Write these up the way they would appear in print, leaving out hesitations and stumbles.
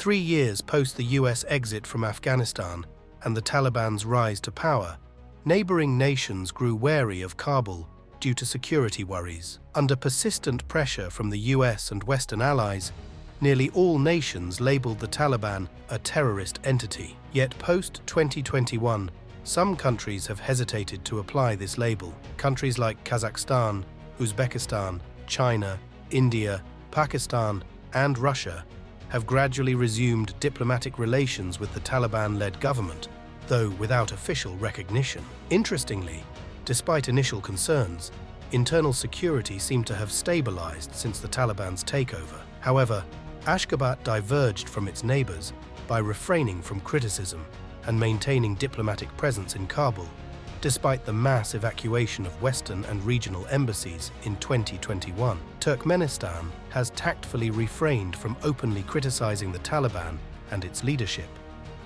3 years post the US exit from Afghanistan and the Taliban's rise to power, neighboring nations grew wary of Kabul due to security worries. Under persistent pressure from the US and Western allies, nearly all nations labeled the Taliban a terrorist entity. Yet post-2021, some countries have hesitated to apply this label. Countries like Kazakhstan, Uzbekistan, China, India, Pakistan, and Russia have gradually resumed diplomatic relations with the Taliban-led government, though without official recognition. Interestingly, despite initial concerns, internal security seemed to have stabilized since the Taliban's takeover. However, Ashgabat diverged from its neighbors by refraining from criticism and maintaining diplomatic presence in Kabul, despite the mass evacuation of Western and regional embassies in 2021. Turkmenistan has tactfully refrained from openly criticizing the Taliban and its leadership,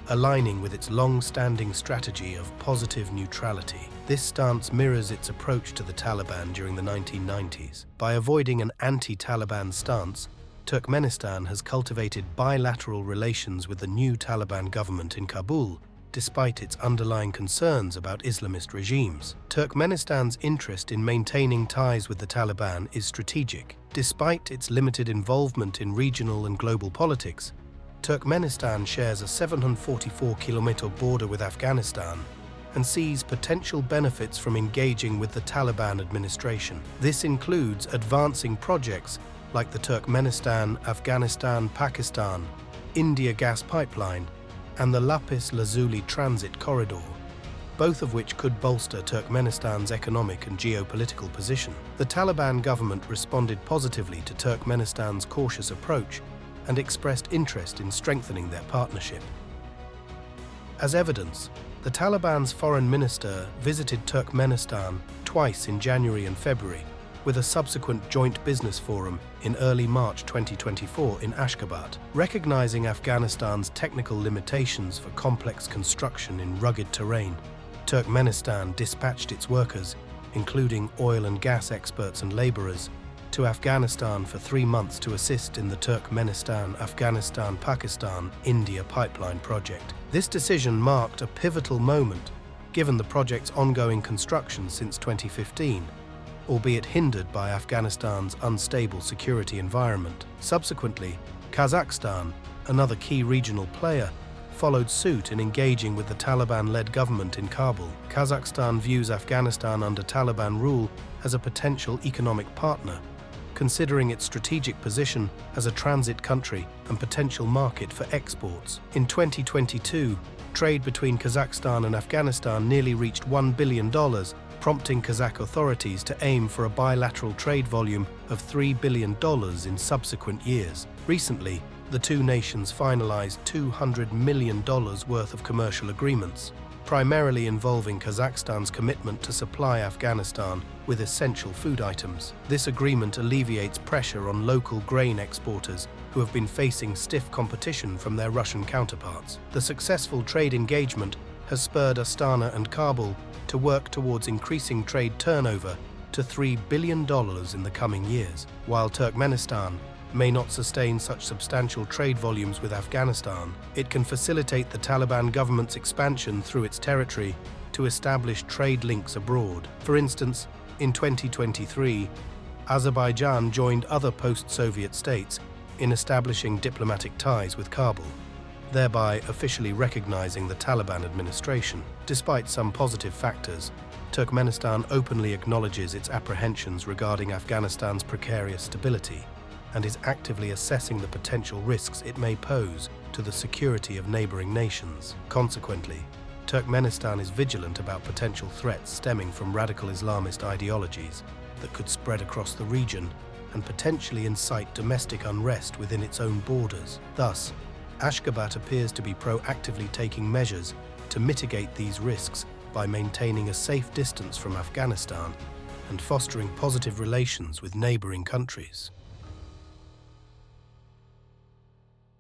aligning with its long-standing strategy of positive neutrality. This stance mirrors its approach to the Taliban during the 1990s. By avoiding an anti-Taliban stance, Turkmenistan has cultivated bilateral relations with the new Taliban government in Kabul, despite its underlying concerns about Islamist regimes. Turkmenistan's interest in maintaining ties with the Taliban is strategic. Despite its limited involvement in regional and global politics, Turkmenistan shares a 744-kilometer border with Afghanistan and sees potential benefits from engaging with the Taliban administration. This includes advancing projects like the Turkmenistan-Afghanistan-Pakistan, India gas pipeline, and the Lapis Lazuli transit corridor, both of which could bolster Turkmenistan's economic and geopolitical position. The Taliban government responded positively to Turkmenistan's cautious approach and expressed interest in strengthening their partnership. As evidence, the Taliban's foreign minister visited Turkmenistan twice in January and February, with a subsequent joint business forum in early March 2024 in Ashgabat. Recognizing Afghanistan's technical limitations for complex construction in rugged terrain, Turkmenistan dispatched its workers, including oil and gas experts and laborers, to Afghanistan for 3 months to assist in the Turkmenistan-Afghanistan-Pakistan India pipeline project. This decision marked a pivotal moment, given the project's ongoing construction since 2015, albeit hindered by Afghanistan's unstable security environment. Subsequently, Kazakhstan, another key regional player, followed suit in engaging with the Taliban-led government in Kabul. Kazakhstan views Afghanistan under Taliban rule as a potential economic partner, considering its strategic position as a transit country and potential market for exports. In 2022, trade between Kazakhstan and Afghanistan nearly reached $1 billion, prompting Kazakh authorities to aim for a bilateral trade volume of $3 billion in subsequent years. Recently, the two nations finalized $200 million worth of commercial agreements, primarily involving Kazakhstan's commitment to supply Afghanistan with essential food items. This agreement alleviates pressure on local grain exporters who have been facing stiff competition from their Russian counterparts. The successful trade engagement has spurred Astana and Kabul to work towards increasing trade turnover to $3 billion in the coming years. While Turkmenistan may not sustain such substantial trade volumes with Afghanistan, it can facilitate the Taliban government's expansion through its territory to establish trade links abroad. For instance, in 2023, Azerbaijan joined other post-Soviet states in establishing diplomatic ties with Kabul, thereby officially recognizing the Taliban administration. Despite some positive factors, Turkmenistan openly acknowledges its apprehensions regarding Afghanistan's precarious stability and is actively assessing the potential risks it may pose to the security of neighboring nations. Consequently, Turkmenistan is vigilant about potential threats stemming from radical Islamist ideologies that could spread across the region and potentially incite domestic unrest within its own borders. Thus, Ashgabat appears to be proactively taking measures to mitigate these risks by maintaining a safe distance from Afghanistan and fostering positive relations with neighboring countries.